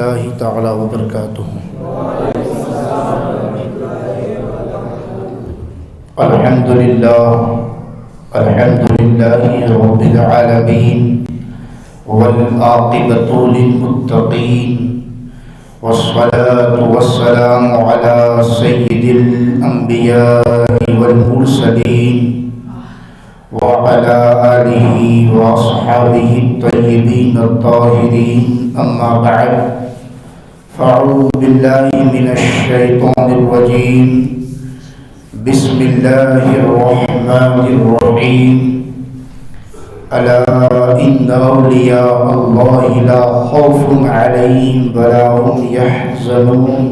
اللہ تعالی وبرکاتہ۔ الحمدللہ رب العالمین والعاقبۃ للمتقین والصلاة والسلام علی سید الانبیاء والمرسلین وعلى آله وأصحابه الطيبين الطاهرين، أما بعد فأعوذ بالله من الشيطان الرجيم، بسم الله الرحمن الرحيم، ألا إن أولياء الله لا خوف عليهم ولا هم يحزنون،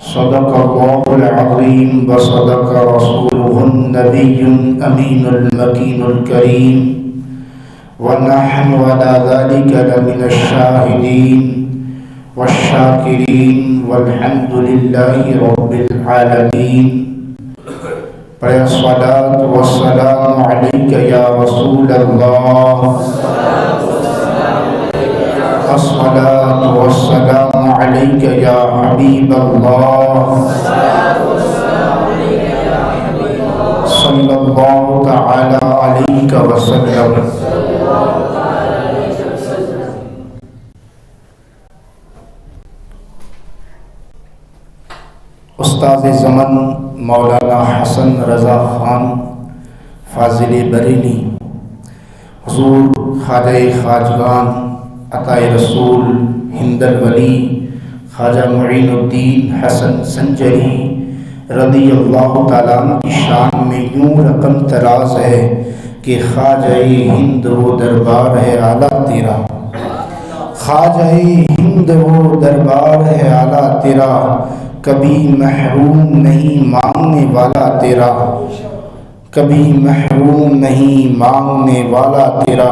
صدق الله العظيم وصدق رسوله النبي الأمين المكين الكريم، ونحن على ذلك لمن الشاهدين والشاكرين والحمد لله رب العالمين۔ الصلاة والسلام عليك يا رسول الله، الصلاة والسلام عليك يا حبيب الله، صلى الله تعالى عليك وسلم۔ استاد زمن مولانا حسن رضا خان فاضل بریلی، حضور خواجہ خواجگان عطائے رسول ہند الولی خواجہ معین الدین حسن سنجری رضی اللہ تعالیٰ عنہ کی شان میں یوں رقم تراز ہے کہ خواجہ ہند وہ دربار ہے اعلیٰ تیرا، خواجہ ہند وہ دربار ہے اعلیٰ تیرا، کبھی محروم نہیں مانگنے والا تیرا، کبھی محروم نہیں مانگنے والا تیرا،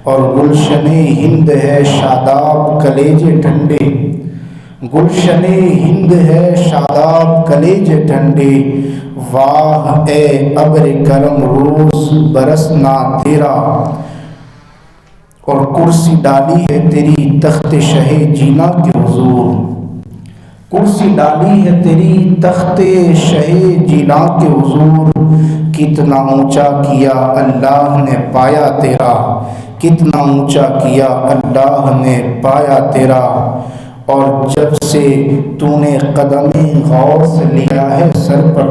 اور گلشن ہند ہے شاداب کلیجے ٹھنڈے، گلشن ہند ہے شاداب کلیجے ٹھنڈے، واہ اے ابر کرم روز برسنا تیرا، اور کرسی ڈالی ہے تیری تخت شہ جینا کے حضور، کرسی ڈالی ہے تیری تخت شہ جینا کے حضور، کتنا اونچا کیا اللہ نے پایا تیرا، کتنا اونچا کیا اللہ نے پایا تیرا، اور جب سے تو نے قدم غوث لیا ہے سر پر،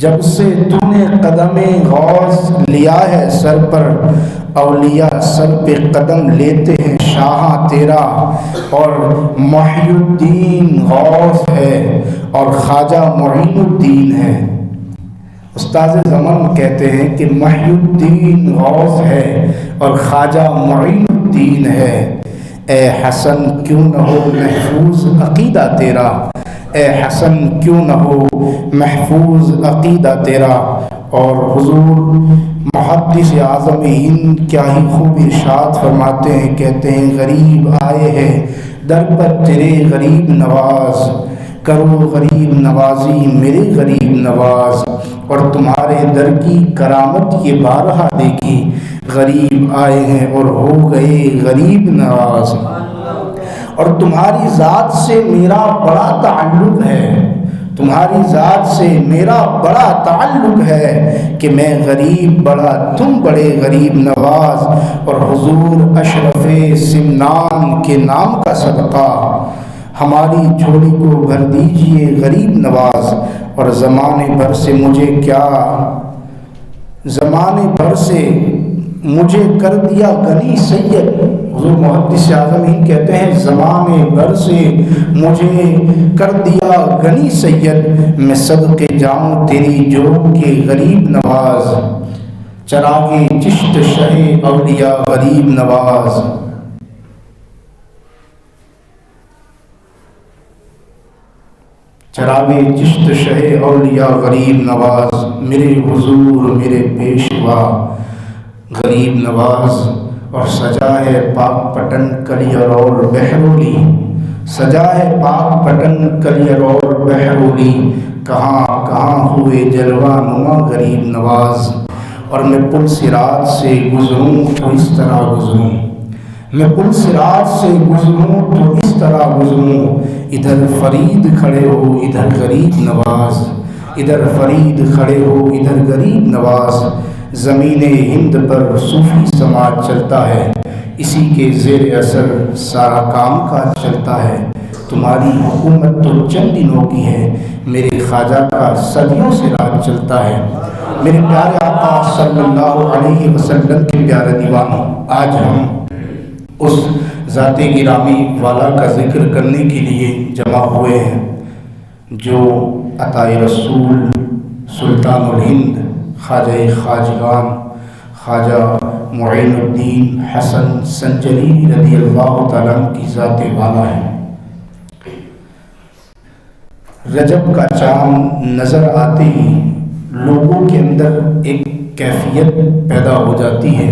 جب سے تو نے قدم غوث لیا ہے سر پر، اولیاء سر پہ قدم لیتے ہیں شاہ تیرا، اور محی الدین غوث ہے اور خواجہ معین الدین ہے۔ استاد زمان کہتے ہیں کہ محی الدین غوث ہے اور خواجہ معین الدین ہے، اے حسن کیوں نہ ہو محفوظ عقیدہ تیرا، اے حسن کیوں نہ ہو محفوظ عقیدہ تیرا۔ اور حضور محدث اعظم ہند کیا ہی خوب ارشاد فرماتے ہیں، کہتے ہیں غریب آئے ہیں در پر تیرے غریب نواز، کرو غریب نوازی میرے غریب نواز، اور تمہارے در کی کرامت یہ بارہا دیکھی، غریب آئے ہیں اور ہو گئے غریب نواز، اور تمہاری ذات سے میرا بڑا تعلق ہے، تمہاری ذات سے میرا بڑا تعلق ہے کہ میں غریب بڑا تم بڑے غریب نواز، اور حضور اشرف سمنان کے نام کا صدقہ ہماری جھولی کو بھر دیجئے غریب نواز، اور زمانے بھر سے مجھے کیا، زمانے بھر سے مجھے کر دیا غنی سید، حضور محدث اعظم ہند کہتے ہیں زمانے بھر سے مجھے کر دیا غنی سید، میں صدقے جاؤں تیری جو کے غریب نواز، چراغے چشت شہ اولیاء غریب نواز۔ چراغے چشت شہ اولیاء غریب نواز، میرے حضور میرے پیشوا غریب نواز، اور سجا ہے پاک پٹن کلیئر اور بہرولی، سجا ہے پاک پٹن کلیئر اور بہرولی، کہاں کہاں ہوئے جلوہ نما غریب نواز، اور میں پل صراط سے گزروں تو اس طرح گزروں، میں پل صراط سے گزروں تو اس طرح گزروں، ادھر فرید کھڑے ہو ادھر غریب نواز، ادھر فرید کھڑے ہو ادھر غریب نواز، زمین ہند پر صوفی سماج چلتا ہے، اسی کے زیر اثر سارا کام کاج چلتا ہے، تمہاری حکومت تو چند دنوں کی ہے، میرے خواجہ کا صدیوں سے راج چلتا ہے۔ میرے پیارے آقا صلی اللہ علیہ وسلم کے پیارے دیوانوں، آج ہم اس ذات گرامی والا کا ذکر کرنے کے لیے جمع ہوئے ہیں جو عطائے رسول سلطان الہند خواجہ خواجگان خواجہ معین الدین حسن سنجری رضی اللہ تعالیٰ کی ذات والا ہے۔ رجب کا چاند نظر آتے ہی لوگوں کے اندر ایک کیفیت پیدا ہو جاتی ہے،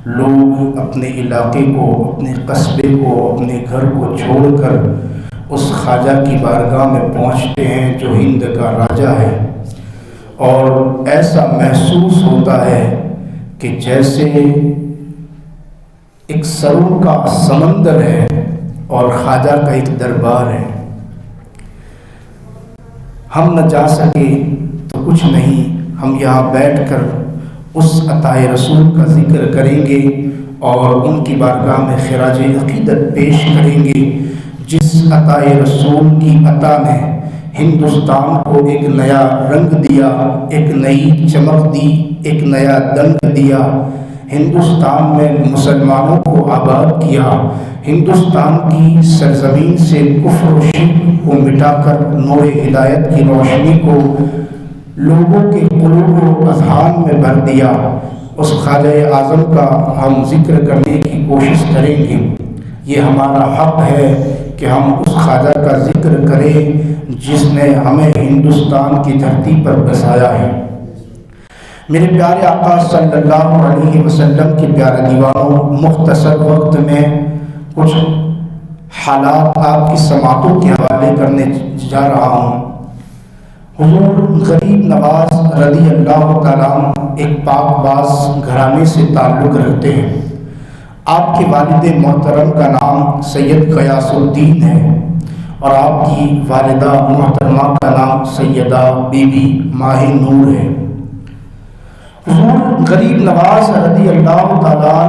لوگ اپنے علاقے کو، اپنے قصبے کو، اپنے گھر کو چھوڑ کر اس خواجہ کی بارگاہ میں پہنچتے ہیں جو ہند کا راجہ ہے، اور ایسا محسوس ہوتا ہے کہ جیسے ایک سروں کا سمندر ہے اور خواجہ کا ایک دربار ہے۔ ہم نہ جا سکے تو کچھ نہیں، ہم یہاں بیٹھ کر اس عطائے رسول کا ذکر کریں گے اور ان کی بارگاہ میں خراج عقیدت پیش کریں گے، جس عطائے رسول کی عطا نے ہندوستان کو ایک نیا رنگ دیا، ایک نئی چمک دی، ایک نیا دنگ دیا، ہندوستان میں مسلمانوں کو آباد کیا، ہندوستان کی سرزمین سے کفر و شرک کو مٹا کر نور ہدایت کی روشنی کو لوگوں کے قلوب و اذہان میں بھر دیا۔ اس خواجہ اعظم کا ہم ذکر کرنے کی کوشش کریں گے، یہ ہمارا حق ہے کہ ہم اس خواجہ کا ذکر کریں جس نے ہمیں ہندوستان کی دھرتی پر بسایا ہے۔ میرے پیارے آقا صلی اللہ علیہ وسلم کے پیارے دیوانوں، مختصر وقت میں کچھ حالات آپ کی سماعتوں کے حوالے کرنے جا رہا ہوں۔ حضور غریب نواز رضی اللہ تعالیٰ ایک پاک باز گھرانے سے تعلق رکھتے ہیں۔ آپ کے والد محترم کا نام سید غیاث الدین ہے اور آپ کی والدہ محترمہ کا نام سیدہ بی بی ماہی نور ہے۔ حضور غریب نواز رضی اللہ تعالیٰ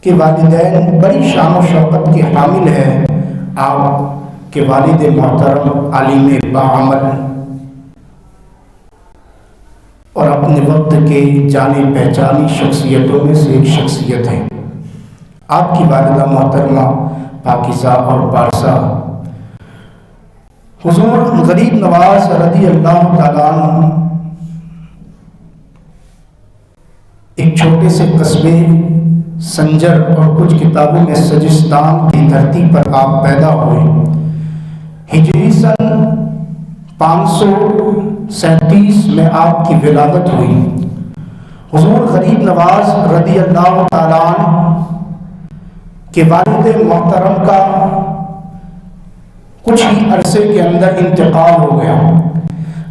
کے والدین بڑی شان و شوکت کے حامل ہیں۔ آپ کے والد محترم عالم باعمل اور اپنے وقت کے جانے پہچانی شخصیتوں میں سے ایک شخصیت ہے۔ آپ کی والدہ محترمہ پاکیزہ اور پارسا۔ حضور غریب نواز رضی اللہ تعالیٰ ایک چھوٹے سے قصبے سنجر اور کچھ کتابوں میں سجستان کی دھرتی پر آپ پیدا ہوئے۔ ہجری سن 537 میں آپ کی ولادت ہوئی۔ حضور غریب نواز رضی اللہ تعالیٰ کے والد محترم کا کچھ ہی عرصے کے اندر انتقال ہو گیا۔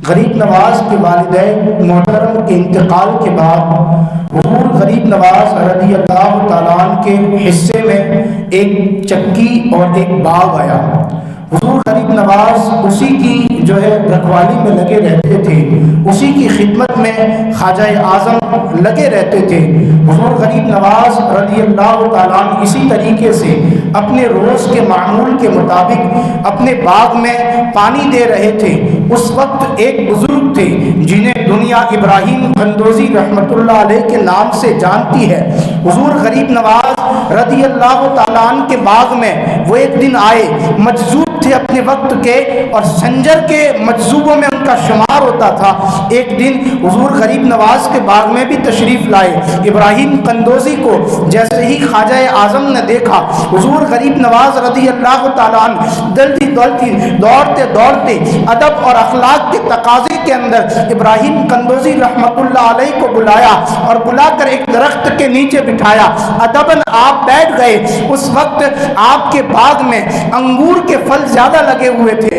غریب نواز کے والدین محترم کے انتقال کے بعد حضور غریب نواز رضی اللہ تعالیٰ کے حصے میں ایک چکی اور ایک باغ آیا۔ حضور غریب نواز اسی کی جو ہے رکھوالی میں لگے رہتے تھے، اسی کی خدمت میں خواجہ اعظم لگے رہتے تھے۔ حضور غریب نواز رضی اللہ تعالیٰ اسی طریقے سے اپنے روز کے معمول کے مطابق اپنے باغ میں پانی دے رہے تھے۔ اس وقت ایک بزرگ تھے جنہیں دنیا ابراہیم قندوزی رحمۃ اللہ علیہ کے نام سے جانتی ہے۔ حضور غریب نواز رضی اللہ تعالیٰ کے باغ میں وہ ایک دن آئے، مجذوب تھے اپنے وقت کے اور سنجر کے مجذوبوں میں ان کا شمار ہوتا تھا۔ ایک دن حضور غریب نواز کے باغ میں بھی تشریف لائے۔ ابراہیم قندوزی کو جیسے ہی خواجہ اعظم نے دیکھا، حضور غریب نواز رضی اللہ تعالیٰ دوڑتے دوڑتے ادب اور اخلاق کے تقاضے کے اندر ابراہیم قندوزی رحمۃ اللہ علیہ کو بلایا اور بلا کر ایک درخت کے نیچے بٹھایا۔ ادباً آپ بیٹھ گئے۔ اس وقت آپ کے باغ میں انگور کے پھل زیادہ لگے ہوئے تھے۔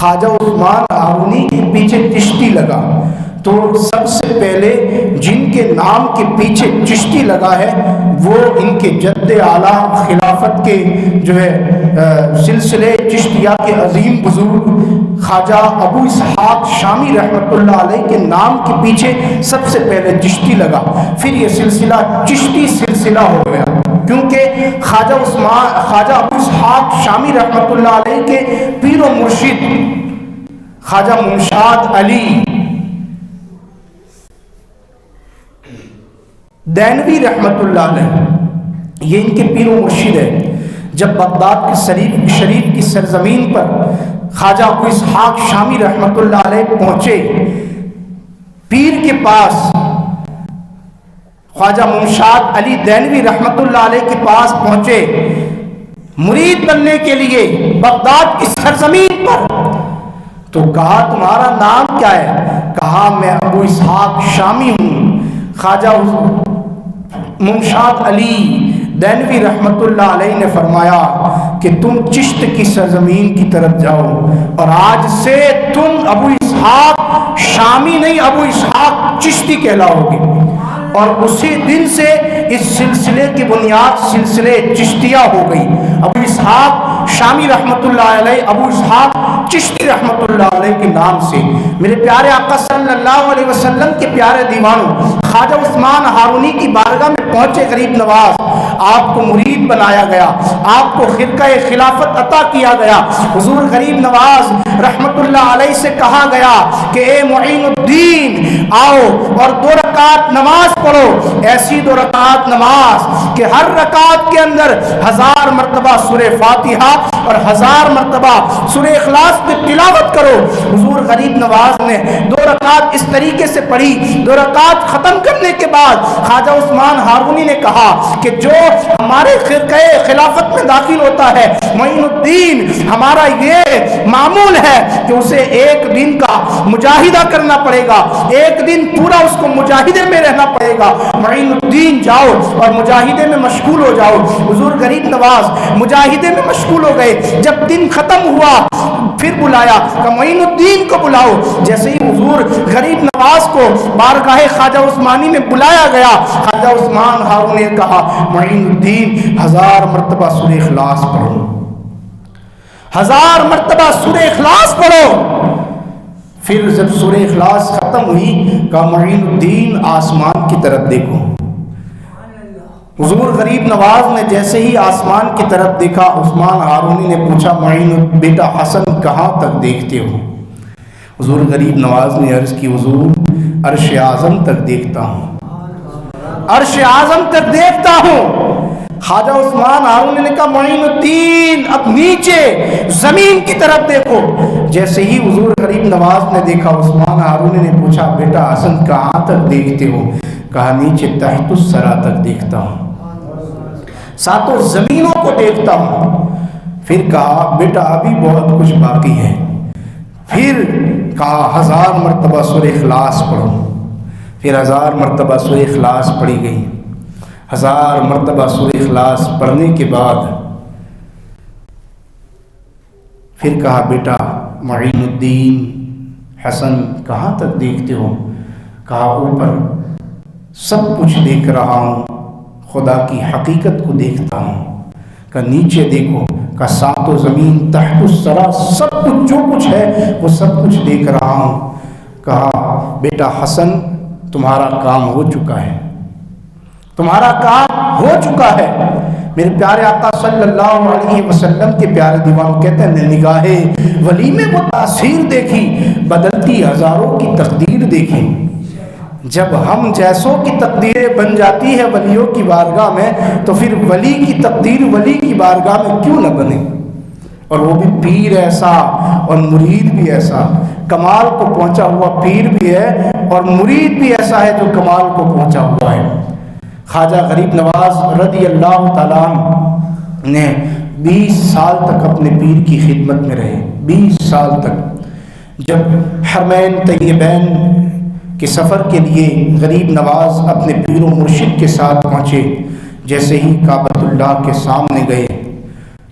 خواجہ عثمان ہارونی کے پیچھے چشتی لگا تو سب سے پہلے جن کے نام کے پیچھے چشتی لگا ہے وہ ان کے جد اعلیٰ خلافت کے جو ہے سلسلے چشتیہ کے عظیم بزرگ خواجہ ابو اسحاق شامی رحمۃ اللہ علیہ کے نام کے پیچھے سب سے پہلے چشتی لگا، پھر یہ سلسلہ چشتی سلسلہ ہو گیا، کیونکہ خواجہ ابو اسحاق شامی رحمۃ اللہ علیہ کے پیر و مرشد خواجہ ممشاد علی دینوی رحمت اللہ علیہ یہ ان کے پیر و مرشد ہے۔ جب بغداد کے شریف کی سرزمین پر خواجہ ابو اسحاق شامی رحمت اللہ علیہ پہنچے، پیر کے پاس خواجہ ممشاد علی دینوی رحمت اللہ علیہ کے پاس پہنچے مرید بننے کے لیے بغداد کی سرزمین پر، تو کہا تمہارا نام کیا ہے؟ کہا میں ابو اسحاق شامی ہوں۔ خواجہ ممشاد علی دینوی رحمت اللہ علیہ نے فرمایا کہ تم چشت کی سرزمین کی طرف جاؤ اور آج سے تم ابو اسحاق شامی نہیں ابو اسحاق چشتی کہلاؤ گے، اور اسی دن سے اس سلسلے کی بنیاد سلسلے چشتیہ ہو گئی۔ ابو اسحاق شامی رحمت اللہ علیہ ابو اسحاق چشتی رحمت اللہ علیہ کے نام سے۔ میرے پیارے آقا صلی اللہ علیہ وسلم کے پیارے دیوانوں، خواجہ عثمان ہارونی کی بارگاہ میں پہنچے غریب نواز، آپ کو مرید بنایا گیا، آپ کو خرقہ خلافت عطا کیا گیا۔ حضور غریب نواز رحمت اللہ علیہ سے کہا گیا کہ اے معین الدین آؤ اور 2 رکعت نماز پڑھو، ایسی 2 رکعت نماز کہ ہر رکعت کے اندر 1000 مرتبہ سورہ فاتحہ اور 1000 مرتبہ سورہ اخلاص کی تلاوت کرو۔ حضور غریب نواز نے 2 رکعت اس طریقے سے پڑھی۔ 2 رکعت ختم کرنے کے بعد خواجہ عثمان ہارونی نے کہا کہ جو ہمارے خرقہ خلافت میں داخل ہوتا ہے معین الدین، ہمارا یہ معمول ہے کہ اسے ایک دن کا مجاہدہ کرنا پڑے گا، ایک دن پورا اس کو مجاہدے میں رہنا پڑے گا۔ معین الدین جاؤ اور مجاہدے میں مشغول ہو جاؤ۔ حضور غریب نواز مجاہدے میں مشغول ہو گئے۔ جب دن ختم ہوا پھر بلایا کہ معین الدین کو بلاؤ۔ جیسے ہی حضور غریب نواز کو بارگاہ خواجہ عثمانی میں بلایا گیا، خواجہ عثمان ہارونی نے کہا معین الدین 1000 مرتبہ سورہ اخلاص پڑھو، 1000 مرتبہ سورہ اخلاص پڑھو۔ پھر جب سورہ اخلاص ختم ہوئی کہا معین الدین آسمان کی طرف دیکھو۔ حضور غریب نواز نے جیسے ہی آسمان کی طرف دیکھا، عثمان ہارونی نے پوچھا معین بیٹا حسن کہاں تک دیکھتے ہو؟ حضور غریب نواز نے عرض کی حضور عرش اعظم تک دیکھتا ہوں، عرش اعظم تک دیکھتا ہوں۔ خواجہ عثمان ہارونی نے کہا معین الدین اب نیچے زمین کی طرف دیکھو۔ جیسے ہی حضور غریب نواز نے دیکھا، عثمان ہارونی نے پوچھا بیٹا حسن کہاں تک دیکھتے ہو؟ کہا نیچے تحت الثری تک دیکھتا ہوں، 7 زمینوں کو دیکھتا ہوں۔ پھر کہا بیٹا ابھی بہت کچھ باقی ہے۔ پھر کہا 1000 مرتبہ سورہ اخلاص پڑھو۔ پھر 1000 مرتبہ سورہ اخلاص پڑھی گئی۔ 1000 مرتبہ سورہ اخلاص پڑھنے کے بعد پھر کہا بیٹا معین الدین حسن کہاں تک دیکھتے ہو؟ کہا اوپر سب کچھ دیکھ رہا ہوں، خدا کی حقیقت کو دیکھتا ہوں۔ کہ نیچے دیکھو، کہ 7 زمین تحت الثری سب کچھ جو کچھ ہے وہ سب کچھ دیکھ رہا ہوں۔ کہا بیٹا حسن تمہارا کام ہو چکا ہے، تمہارا کام ہو چکا ہے۔ میرے پیارے آقا صلی اللہ علیہ وسلم کے پیارے دیوان کہتے ہیں نگاہ ولی میں وہ تاثیر دیکھی، بدلتی ہزاروں کی تقدیر دیکھی۔ جب ہم جیسوں کی تقدیریں بن جاتی ہے ولیوں کی بارگاہ میں، تو پھر ولی کی تقدیر ولی کی بارگاہ میں کیوں نہ بنے؟ اور وہ بھی پیر ایسا اور مرید بھی ایسا، کمال کو پہنچا ہوا پیر بھی ہے اور مرید بھی ایسا ہے جو کمال کو پہنچا ہوا ہے۔ خواجہ غریب نواز رضی اللہ تعالیٰ نے 20 سال تک اپنے پیر کی خدمت میں رہے، 20 سال تک۔ جب حرمین طیبین کے سفر کے لیے غریب نواز اپنے پیر و مرشد کے ساتھ پہنچے، جیسے ہی کعبۃ اللہ کے سامنے گئے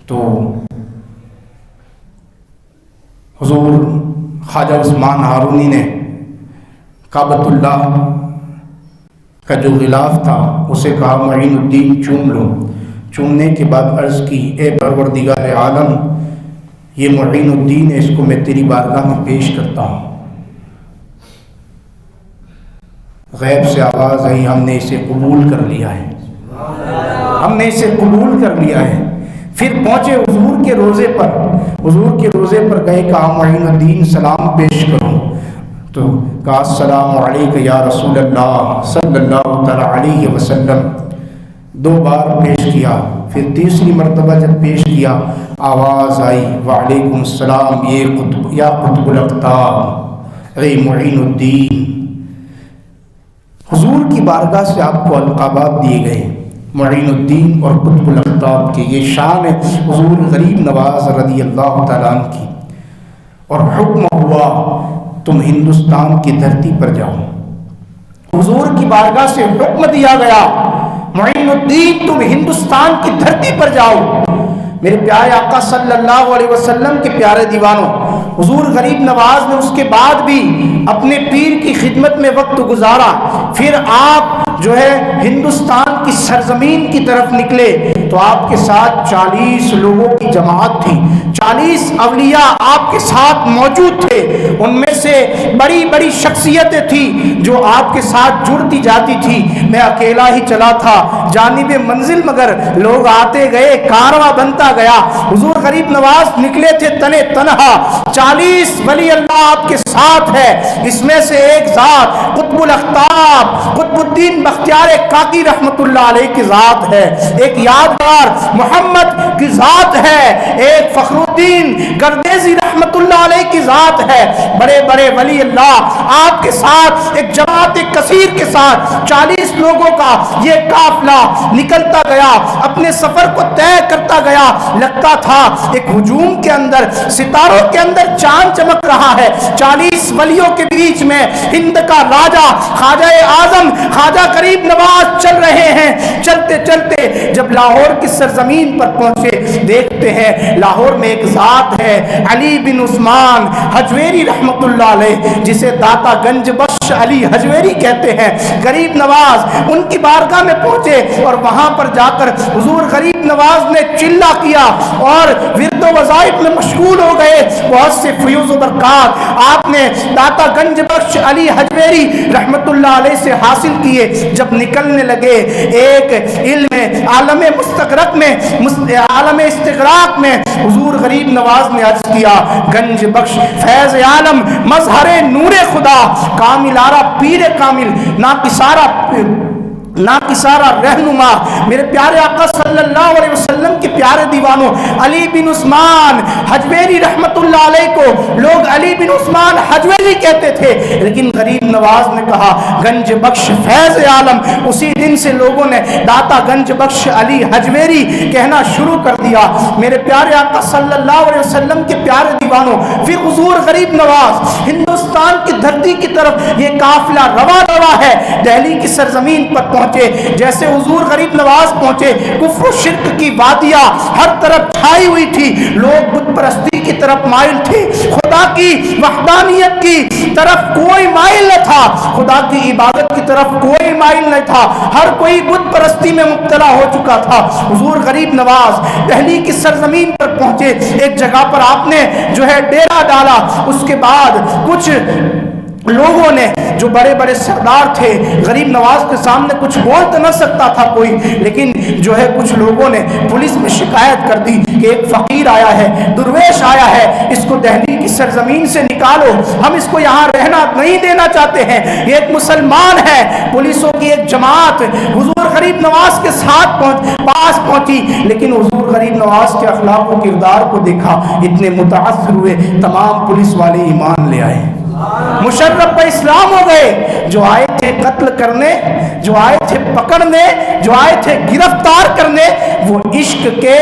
تو حضور خواجہ عثمان ہارونی نے کعبۃ اللہ کا جو غلاف تھا اسے کہا معین الدین چوم لو. چومنے کے بعد عرض کی اے پروردگار عالم یہ معین الدین ہے، اس کو میں تیری بارگاہ میں پیش کرتا ہوں. غیب سے آواز آئی ہم نے اسے قبول کر لیا ہے، ہم نے اسے قبول کر لیا ہے. پھر پہنچے حضور کے روزے پر، حضور کے روزے پر گئے، کہا معین الدین سلام پیش کروں. تو کہا السلام علیکم یا رسول اللہ صلی اللہ تعالی علیہ وسلم. 2 بار پیش کیا. پھر تیسری مرتبہ جب پیش کیا آواز آئی وعلیکم السلام یا قطب الاقطاب اے معین الدین. حضور کی بارگاہ سے آپ کو القابات دیے گئے معین الدین اور قطب الاقطاب کے. یہ شان ہے حضور غریب نواز رضی اللہ تعالیٰ عنہ کی. اور حکم ہوا تم ہندوستان کی دھرتی پر جاؤ. حضور کی بارگاہ سے حکم دیا گیا معین الدین تم ہندوستان کی دھرتی پر جاؤ. میرے پیارے آقا صلی اللہ علیہ وسلم کے پیارے دیوانوں، حضور غریب نواز نے اس کے بعد بھی اپنے پیر کی خدمت میں وقت گزارا. پھر آپ جو ہے ہندوستان کی سرزمین کی طرف نکلے تو آپ کے ساتھ 40 لوگوں کی جماعت تھی. 40 اولیاء آپ کے ساتھ موجود تھے. ان میں سے بڑی بڑی شخصیتیں تھیں جو آپ کے ساتھ جڑتی جاتی تھی. میں اکیلا ہی چلا تھا جانب منزل، مگر لوگ آتے گئے، کارواں بنتا گیا. حضور غریب نواز نکلے تھے تنے تنہا. 40 ولی اللہ آپ کے ساتھ ہے. اس میں سے ایک ذات قطب الاقطاب قطب الدین بختیار کاکی رحمت اللہ علیہ کی ذات ہے. ایک یادگار محمد کی ذات ہے. ایک فخر الدین گردیزی رحمت اللہ علیہ کی ذات ہے. بڑے بڑے ولی اللہ آپ کے ساتھ، ایک جماعت کثیر کے ساتھ 40 لوگوں کا یہ قافلہ نکلتا گیا، اپنے سفر کو طے کرتا گیا. لگتا تھا ایک ہجوم کے اندر، ستاروں کے اندر چاند چمک رہا ہے. 40 ولیوں کے بیچ میں ہند کا راجہ خواجہ اعظم خواجہ غریب نواز چل رہے ہیں. چلتے چلتے جب لاہور کی سرزمین پر پہنچے دیکھتے ہیں لاہور میں ایک ذات ہے علی بن عثمان حجویری رحمت اللہ علیہ، جسے داتا گنج بخش علی حجویری کہتے ہیں. غریب نواز ان کی بارگاہ میں پہنچے اور وہاں پر جا کر حضور غریب نواز نے چلا کیا اور ورد و وظائف میں مشغول ہو گئے. بہت سے فیوز و برکات آپ نے داتا گنج بخش علی حجویری رحمت اللہ علیہ سے حاصل کیے. جب نکلنے لگے ایک علم عالم مستغرق میں، عالم استغراق میں، حضور غریب نواز نے عرض کیا گنج بخش فیض عالم مظہر نور خدا کامل آرا پیر کامل ناقصارہ رہنما. میرے پیارے آقا صلی اللہ علیہ وسلم کے پیارے دیوانوں، علی بن عثمان حجویری رحمت اللہ علیہ کو لوگ علی بن عثمان حجویری کہتے تھے، لیکن غریب نواز نے کہا گنج بخش فیض عالم. اسی دن سے لوگوں نے داتا گنج بخش علی حجویری کہنا شروع کر دیا. میرے پیارے آقا صلی اللہ علیہ وسلم کے پیارے دیوانوں، پھر حضور غریب نواز ہندوستان کی دھرتی کی طرف یہ قافلہ رواں ہے. دہلی کی سرزمین پر پہنچے. جیسے حضور غریب نواز پہنچے کفر و شرک کی وادیاں ہر طرف چھائی ہوئی تھی. لوگ بت پرستی کی طرف مائل تھے، خدا کی وحدانیت کی طرف کوئی مائل نہ تھا، خدا کی عبادت کی طرف کوئی مائل نہ تھا. ہر کوئی بت پرستی میں مبتلا ہو چکا تھا. حضور غریب نواز دہلی کی سرزمین پر پہنچے. ایک جگہ پر آپ نے جو ہے ڈیرا ڈالا. اس کے بعد کچھ لوگوں نے جو بڑے بڑے سردار تھے، غریب نواز کے سامنے کچھ بول تو نہ سکتا تھا کوئی، لیکن جو ہے کچھ لوگوں نے پولیس میں شکایت کر دی کہ ایک فقیر آیا ہے، درویش آیا ہے، اس کو دہلی کی سرزمین سے نکالو، ہم اس کو یہاں رہنا نہیں دینا چاہتے ہیں، یہ ایک مسلمان ہے. پولیسوں کی ایک جماعت حضور غریب نواز کے ساتھ پاس پہنچی، لیکن حضور غریب نواز کے اخلاق و کردار کو دیکھا، اتنے متاثر ہوئے تمام پولیس والے ایمان لے آئے، مشرف پہ اسلام ہو گئے. جو آئے تھے قتل کرنے، جو آئے تھے پکڑنے، جو آئے تھے گرفتار کرنے، وہ عشق کے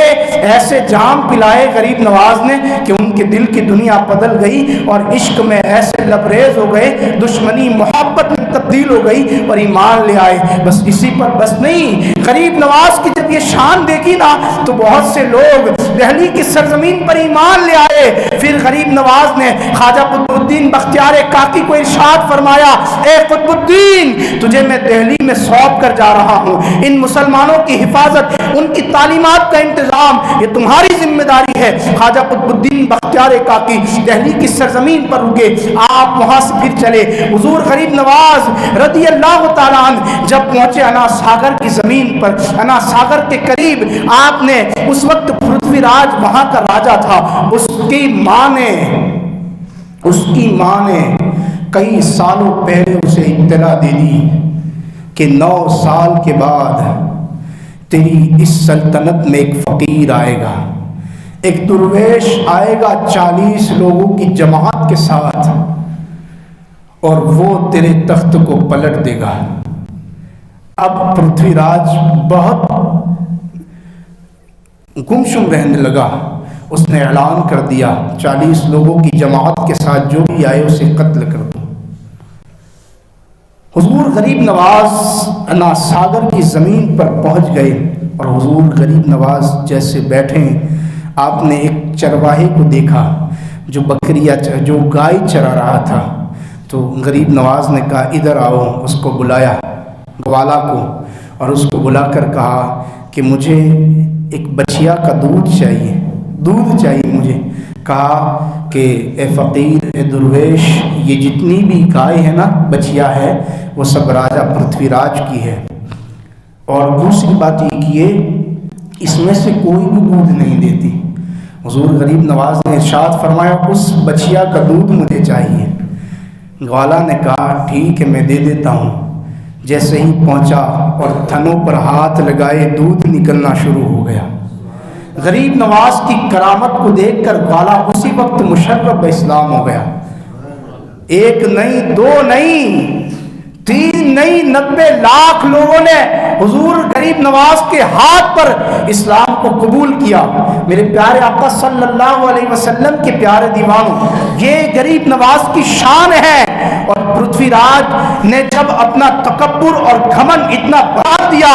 ایسے جام پلائے غریب نواز نے کہ ان کے دل کی دنیا بدل گئی اور عشق میں ایسے لبریز ہو گئے، دشمنی محبت میں تبدیل ہو گئی اور ایمان لے آئے. بس اسی پر بس نہیں، غریب نواز کی جب جب یہ شان دیکھی نا تو بہت سے لوگ دہلی کی سرزمین پر ایمان لے آئے۔ پھر غریب نواز نے خواجہ قطب الدین بختیار کاکی کو ارشاد فرمایا، اے قطب الدین، تجھے میں دہلی میں سونپ کر جا رہا ہوں، ان مسلمانوں کی حفاظت، ان کی تعلیمات کا انتظام یہ تمہاری ذمہ داری ہے۔ خواجہ قطب الدین بختیار کاکی دہلی کی سرزمین پر رکے، آپ وہاں سے پھر چلے۔ حضور غریب نواز رضی اللہ تعالیٰ عنہ جب پہنچے انا ساگر کی زمین پر، انا ساگر کے قریب، آپ نے اس وقت پرتھوی راج وہاں کا راجا تھا، اس کی ماں نے کئی سالوں پہلے اسے اطلاع دے دی کہ 9 سال کے بعد تیری اس سلطنت میں ایک فقیر آئے گا، ایک درویش آئے گا 40 لوگوں کی جماعت کے ساتھ، اور وہ تیرے تخت کو پلٹ دے گا۔ اب پرتھوی راج بہت گمشم رہنے لگا، اس نے اعلان کر دیا 40 لوگوں کی جماعت کے ساتھ جو بھی آئے اسے قتل کر دو۔ حضور غریب نواز انا ساگر کی زمین پر پہنچ گئے، اور حضور غریب نواز جیسے بیٹھے، آپ نے ایک چرواہے کو دیکھا جو گائے چرا رہا تھا، تو غریب نواز نے کہا ادھر آؤ، اس کو بلایا، گوالا کو، اور اس کو بلا کر کہا کہ مجھے ایک بچیا کا دودھ چاہیے مجھے۔ کہا کہ اے فقیر، اے درویش، یہ جتنی بھی گائے ہے نا، بچیا ہے، وہ سب راجہ پرتھوی راج کی ہے، اور دوسری بات یہ کہ اس میں سے کوئی بھی دودھ نہیں دیتی۔ حضور غریب نواز نے ارشاد فرمایا اس بچیا کا دودھ مجھے چاہیے۔ گوالا نے کہا ٹھیک ہے میں دے دیتا ہوں۔ جیسے ہی پہنچا اور تھنوں پر ہاتھ لگائے، دودھ نکلنا شروع ہو گیا۔ غریب نواز کی کرامت کو دیکھ کر گوالا اسی وقت مشرف اسلام ہو گیا۔ 1 نہیں 2 نہیں 3 نہیں 90 لاکھ لوگوں نے حضور غریب نواز کے ہاتھ پر اسلام کو قبول کیا۔ میرے پیارے آقا صلی اللہ علیہ وسلم کے پیارے دیوانوں، یہ غریب نواز کی شان ہے۔ اور پرتھوی راج نے جب اپنا تکبر اور گھمنڈ اتنا بڑھا دیا،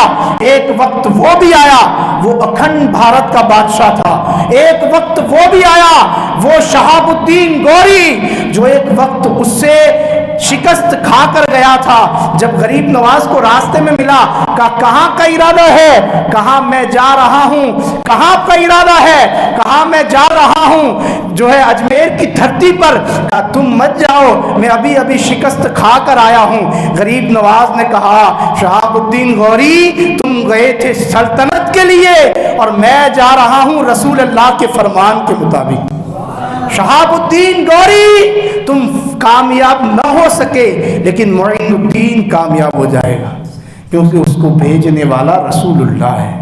ایک وقت وہ بھی آیا، وہ اکھنڈ بھارت کا بادشاہ تھا، ایک وقت وہ بھی آیا، وہ شہاب الدین گوری، جو ایک وقت اس سے شکست کھا کر گیا تھا۔ جب غریب نواز کو راستے میں ملا، کہا کہاں کا ارادہ ہے؟ کہاں میں جا رہا ہوں۔ کہاں کا ارادہ ہے؟ کہاں میں جا رہا ہوں جو ہے اجمیر کی دھرتی پر۔ کہا تم مت جاؤ، میں ابھی شکست کھا کر آیا ہوں۔ غریب نواز نے کہا شہاب الدین غوری، تم گئے تھے سلطنت کے لیے، اور میں جا رہا ہوں رسول اللہ کے فرمان کے مطابق۔ شہاب الدین گوری، تم کامیاب نہ ہو سکے، لیکن معین الدین کامیاب ہو جائے گا، کیونکہ اس کو بھیجنے والا رسول اللہ ہے۔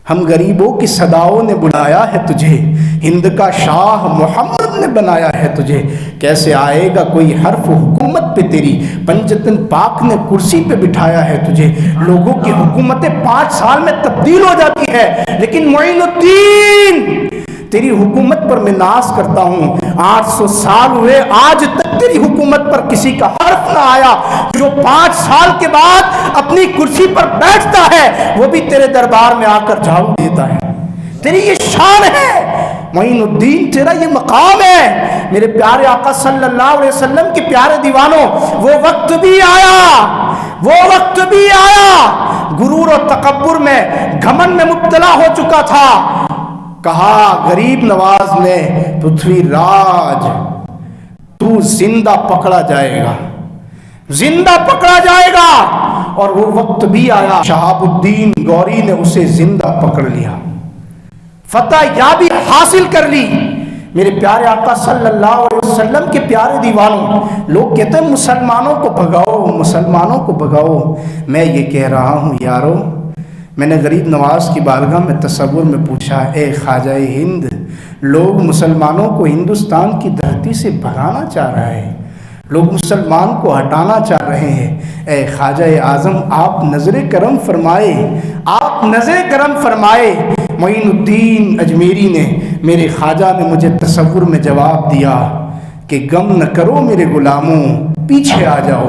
ہم غریبوں کی صداؤں نے بلایا ہے تجھے، ہند کا شاہ محمد نے بنایا ہے تجھے۔ کیسے آئے گا کوئی حرف حکومت پہ تیری، پنجتن پاک نے کرسی پہ بٹھایا ہے تجھے۔ لوگوں کی حکومتیں 5 سال میں تبدیل ہو جاتی ہے، لیکن معین الدین تیری حکومت پر میں ناز کرتا ہوں۔ 800 سال ہوئے، آج تک تیری حکومت پر کسی کا حرف نہ آیا۔ جو 5 سال کے بعد اپنی کرسی پر بیٹھتا ہے، وہ بھی تیرے دربار میں آ کر جھاڑو دیتا ہے۔ تیری یہ شان ہے معین الدین، تیرا یہ مقام ہے۔ میرے پیارے آقا صلی اللہ علیہ وسلم کے پیارے دیوانوں، وہ وقت بھی آیا، غرور و تکبر میں، گھمنڈ میں مبتلا ہو چکا تھا۔ کہا غریب نواز نے پرتھوی راج، تو زندہ پکڑا جائے گا۔ اور وہ وقت بھی آیا، شہاب الدین گوری نے اسے زندہ پکڑ لیا، فتح یابی حاصل کر لی۔ میرے پیارے آقا صلی اللہ علیہ وسلم کے پیارے دیوانوں، لوگ کہتے ہیں مسلمانوں کو بھگاؤ۔ میں یہ کہہ رہا ہوں یارو، میں نے غریب نواز کی بارگاہ میں تصور میں پوچھا، اے خواجہ ہند، لوگ مسلمانوں کو ہندوستان کی دھرتی سے بھگانا چاہ رہا ہے، لوگ مسلمان کو ہٹانا چاہ رہے ہیں۔ اے خواجہ اعظم، آپ نظر کرم فرمائے۔ معین الدین اجمیری نے، میرے خواجہ نے مجھے تصور میں جواب دیا کہ غم نہ کرو میرے غلاموں، پیچھے آ جاؤ۔